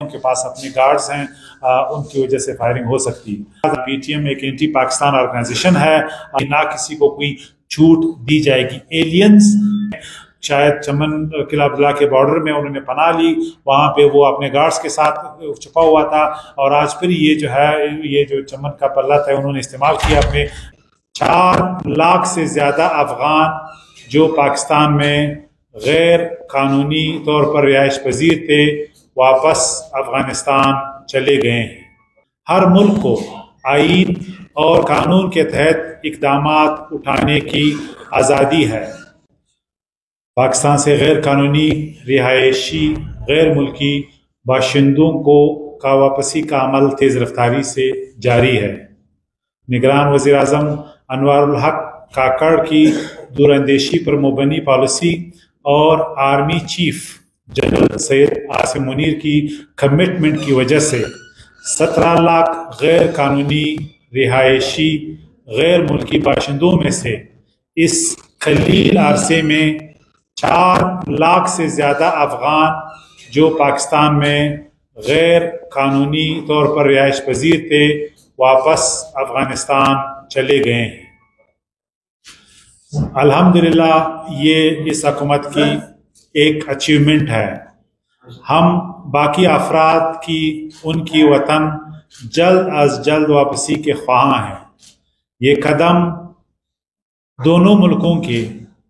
ان کے پاس اپنے گارڈز ہیں، ان کی وجہ سے فائرنگ ہو سکتی ہے۔ پی ٹی ایم ایک اینٹی پاکستان آرگنائزیشن ہے، نہ کسی کو کوئی چھوٹ دی جائے گی۔ ایلینز شاید چمن قلعہ عبداللہ کے بارڈر میں انہوں نے پناہ لی، وہاں پہ وہ اپنے گارڈز کے ساتھ چھپا ہوا تھا، اور آج پھر یہ جو ہے یہ جو چمن کا پلہ تھا انہوں نے استعمال کیا اپنے 4 لاکھ سے زیادہ افغان جو پاکستان میں غیر قانونی طور پر رہائش پذیر تھے واپس افغانستان چلے گئے ہیں۔ ہر ملک کو آئین اور قانون کے تحت اقدامات اٹھانے کی آزادی ہے۔ پاکستان سے غیر قانونی رہائشی غیر ملکی باشندوں کا واپسی کا عمل تیز رفتاری سے جاری ہے۔ نگران وزیر اعظم انوار الحق کاکڑ کی دور اندیشی پر مبنی پالیسی اور army chief general Syed Asim Munir کی کمٹمنٹ کی وجہ سے 17 لاکھ غیر قانونی رہائشی غیر ملکی باشندوں میں سے اس قلیل عرصے میں 4 لاکھ سے زیادہ افغان جو پاکستان میں غیر قانونی طور پر رہائش پذیر تھے واپس افغانستان چلے گئے ہیں۔ الحمدللہ یہ اس حکومت کی ایک اچیومنٹ ہے۔ ہم باقی افراد کی ان کی وطن جلد از جلد واپسی کے خواہاں ہیں۔ یہ قدم دونوں ملکوں کے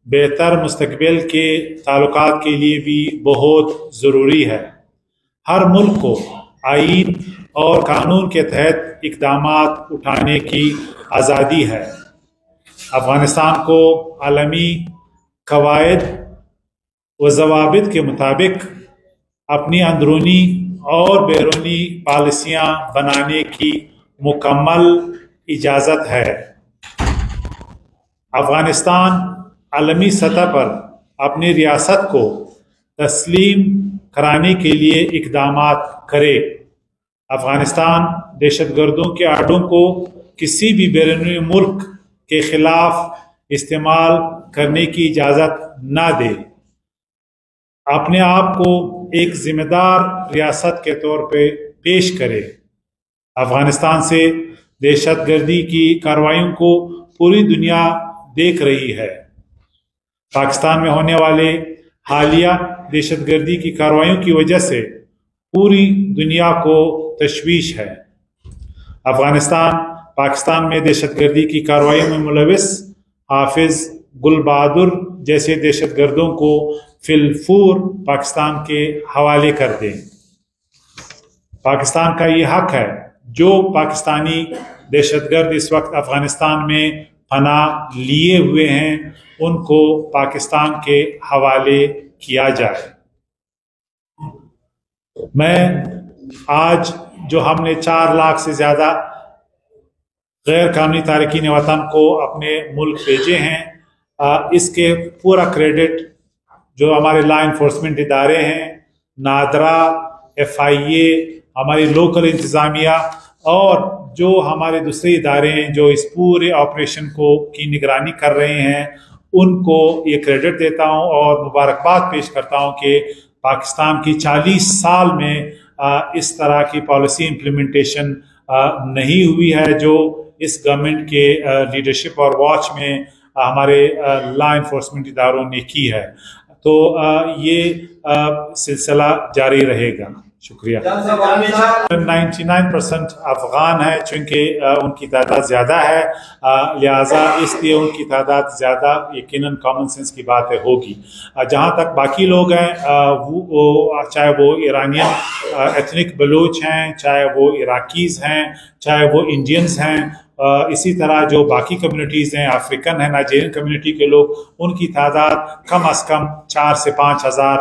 بہتر مستقبل کے تعلقات کے لیے بھی بہت ضروری ہے۔ ہر ملک کو آئین اور قانون کے تحت اقدامات اٹھانے کی آزادی ہے۔ افغانستان کو عالمی قواعد و ضوابط کے مطابق اپنی اندرونی اور بیرونی پالیسیاں بنانے کی مکمل اجازت ہے۔ افغانستان عالمی سطح پر اپنی ریاست کو تسلیم کرانے کے لیے اقدامات کرے۔ افغانستان دہشت گردوں کے آڈوں کو کسی بھی بیرونی ملک کے خلاف استعمال کرنے کی اجازت نہ دے، اپنے آپ کو ایک ذمہ دار ریاست کے طور پہ پیش کرے۔ افغانستان سے دہشت گردی کی کارروائیوں کو پوری دنیا دیکھ رہی ہے۔ پاکستان میں ہونے والے حالیہ دہشت گردی کی کارروائیوں کی وجہ سے پوری دنیا کو تشویش ہے۔ پاکستان میں دہشت گردی کی کارروائیوں میں ملوث حافظ گل بہادر جیسے دہشت گردوں کو فی الفور پاکستان کے حوالے کر دیں۔ پاکستان کا یہ حق ہے، جو پاکستانی دہشت گرد اس وقت افغانستان میں پناہ لیے ہوئے ہیں ان کو پاکستان کے حوالے کیا جائے۔ میں آج جو ہم نے 4 لاکھ سے زیادہ غیر قانونی تارکین وطن کو اپنے ملک بھیجے ہیں، اس کے پورا کریڈٹ جو ہمارے لا انفورسمنٹ ادارے ہیں، نادرا، FIA، ہماری لوکل انتظامیہ اور جو ہمارے دوسرے ادارے ہیں جو اس پورے آپریشن کی نگرانی کر رہے ہیں، ان کو یہ کریڈٹ دیتا ہوں اور مبارکباد پیش کرتا ہوں کہ پاکستان کی 40 سال میں اس طرح کی پالیسی امپلیمنٹیشن نہیں ہوئی ہے جو اس گورنمنٹ کے لیڈرشپ اور واچ میں ہمارے لا انفورسمنٹ اداروں نے کی ہے۔ تو یہ سلسلہ جاری رہے گا۔ شکریہ۔ 99% افغان ہیں، چونکہ ان کی تعداد زیادہ ہے، لہٰذا اس لیے ان کی تعداد زیادہ یقیناً کامن سینس کی بات ہوگی۔ جہاں تک باقی لوگ ہیں، چاہے وہ ایرانین ایتھنک بلوچ ہیں، چاہے وہ عراقیز ہیں، چاہے وہ انڈینز ہیں، اسی طرح جو باقی کمیونٹیز ہیں، افریقن ہیں، نائجیرین کمیونٹی کے لوگ، ان کی تعداد کم از کم 4 سے 5 ہزار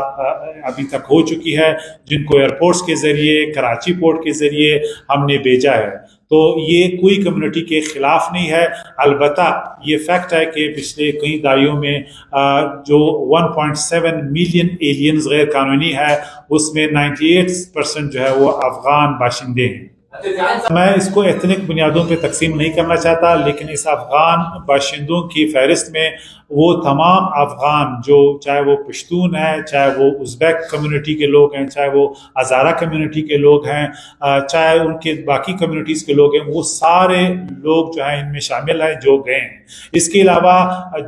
ابھی تک ہو چکی ہے، جن کو ایئرپورٹس کے ذریعے، کراچی پورٹ کے ذریعے ہم نے بھیجا ہے۔ تو یہ کوئی کمیونٹی کے خلاف نہیں ہے، البتہ یہ فیکٹ ہے کہ پچھلے کئی دہائیوں میں جو 1.7 ملین ایلینز غیر قانونی ہے، اس میں 98% جو ہے وہ افغان باشندے ہیں۔ میں اس کو ایتھنک بنیادوں پہ تقسیم نہیں کرنا چاہتا، لیکن اس افغان باشندوں کی فہرست میں وہ تمام افغان جو چاہے وہ پشتون ہیں، چاہے وہ ازبیک کمیونٹی کے لوگ ہیں، چاہے وہ ہزارہ کمیونٹی کے لوگ ہیں، چاہے ان کے باقی کمیونٹیز کے لوگ ہیں، وہ سارے لوگ جو ہیں ان میں شامل ہیں جو گئے ہیں۔ اس کے علاوہ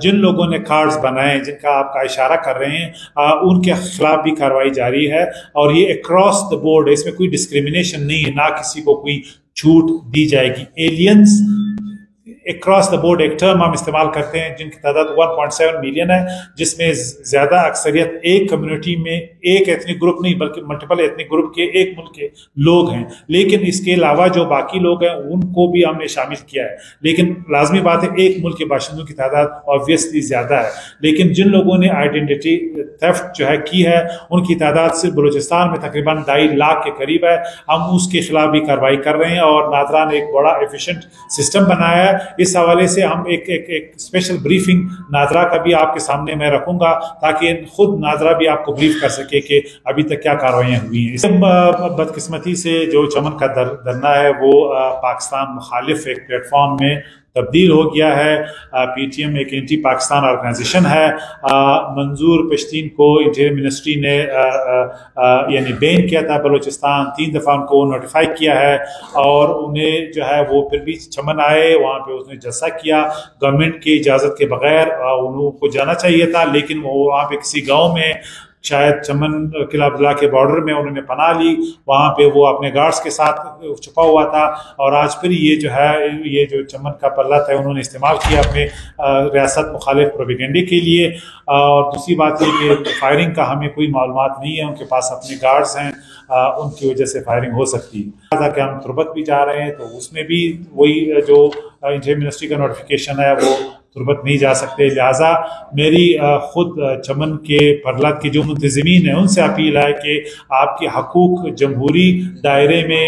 جن لوگوں نے کارڈز بنائے جن کا آپ کا اشارہ کر رہے ہیں، ان کے خلاف بھی کارروائی جاری ہے، اور یہ اکراس دا بورڈ، اس میں کوئی ڈسکریمنیشن نہیں ہے، نہ کسی کو کوئی چھوٹ دی جائے گی۔ ایلینز اکراس دا بورڈ ایک ٹرم ہم استعمال کرتے ہیں جن کی تعداد 1.7 ملین ہے، جس میں زیادہ اکثریت ایک کمیونٹی میں ایک ایتھنک گروپ نہیں بلکہ ملٹیپل ایتھنک گروپ کے ایک ملک کے لوگ ہیں۔ لیکن اس کے علاوہ جو باقی لوگ ہیں ان کو بھی ہم نے شامل کیا ہے، لیکن لازمی بات ہے ایک ملک کے باشندوں کی تعداد آبویسلی زیادہ ہے، لیکن جن لوگوں نے آئیڈینٹی تھیفٹ جو ہے کی ہے ان کی تعداد صرف بلوچستان میں تقریباً 2.5 لاکھ کے قریب ہے۔ ہم اس کے خلاف بھی کارروائی کر رہے ہیں، اور ناظرہ نے ایک بڑا ایفیشینٹ سسٹم بنایا ہے۔ اس حوالے سے ہم ایک اسپیشل بریفنگ ناظرہ کا بھی آپ کے سامنے میں رکھوں گا، تاکہ خود ناظرہ بھی آپ کو بریف کر سکے کہ ابھی تک کیا کارروائیاں ہوئی ہیں۔ اس بدقسمتی سے جو چمن کا دھرنا ہے وہ پاکستان مخالف ایک پلیٹ فارم میں تبدیل ہو گیا ہے۔ پی ٹی ایم ایک اینٹی پاکستان آرگنائزیشن ہے۔ منظور پشتین کو انٹیریئر منسٹری نے یعنی بین کیا تھا بلوچستان، 3 دفعہ ان کو نوٹیفائی کیا ہے، اور انہیں جو ہے وہ پھر بھی چمن آئے، وہاں پہ اس نے جلسہ کیا گورنمنٹ کی اجازت کے بغیر۔ انہوں کو جانا چاہیے تھا، لیکن وہ وہاں پہ کسی گاؤں میں شاید چمن قلعہ عبداللہ کے بارڈر میں انہوں نے پناہ لی، وہاں پہ وہ اپنے گارڈز کے ساتھ چھپا ہوا تھا، اور آج پھر یہ جو ہے یہ جو چمن کا پلہ تھا انہوں نے استعمال کیا اپنے ریاست مخالف پروپیگنڈے کے لیے۔ اور دوسری بات یہ کہ فائرنگ کا ہمیں کوئی معلومات نہیں ہے، ان کے پاس اپنے گارڈز ہیں، ان کی وجہ سے فائرنگ ہو سکتی ہے۔ کہ ہم تربت بھی جا رہے ہیں تو اس میں بھی وہی جو انٹیریئر منسٹری کا نوٹیفیکیشن ہے وہ تربت نہیں جا سکتے، لہٰذا میری خود چمن کے پرلت کے جو منتظمین ہیں ان سے اپیل ہے کہ آپ کے حقوق جمہوری دائرے میں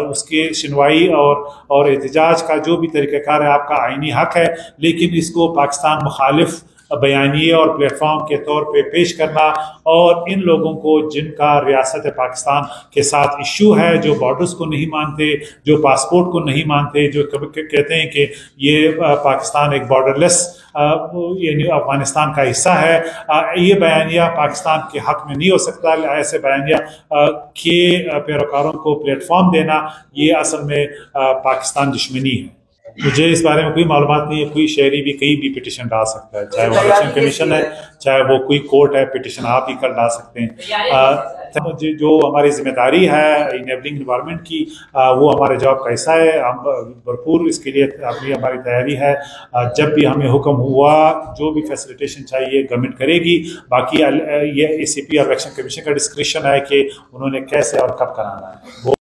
اس کے شنوائی اور احتجاج کا جو بھی طریقہ کار ہے آپ کا آئینی حق ہے، لیکن اس کو پاکستان مخالف بیانیے اور پلیٹ فارم کے طور پہ پیش کرنا، اور ان لوگوں کو جن کا ریاست پاکستان کے ساتھ ایشو ہے، جو بارڈرز کو نہیں مانتے، جو پاسپورٹ کو نہیں مانتے، جو کہتے ہیں کہ یہ پاکستان ایک بارڈر لیس یعنی افغانستان کا حصہ ہے، یہ بیانیہ پاکستان کے حق میں نہیں ہو سکتا۔ ایسے بیانیہ کے پیروکاروں کو پلیٹ فارم دینا یہ اصل میں پاکستان دشمنی ہے۔ مجھے اس بارے میں کوئی معلومات نہیں ہے، کوئی شہری بھی کہیں بھی پٹیشن ڈال سکتا ہے، چاہے وہ الیکشن کمیشن ہے، چاہے وہ کوئی کورٹ ہے، پٹیشن آپ ہی کر ڈال سکتے ہیں۔ جو ہماری ذمہ داری ہے انیبلنگ انوائرمنٹ کی، وہ ہمارے جاب کا حصہ ہے، ہم بھرپور اس کے لیے ہماری تیاری ہے۔ جب بھی ہمیں حکم ہوا جو بھی فیسلیٹیشن چاہیے گورنمنٹ کرے گی، باقی یہ اے سی پی اور الیکشن کمیشن کا ڈسکریشن ہے کہ انہوں نے کیسے اور کب کرانا ہے۔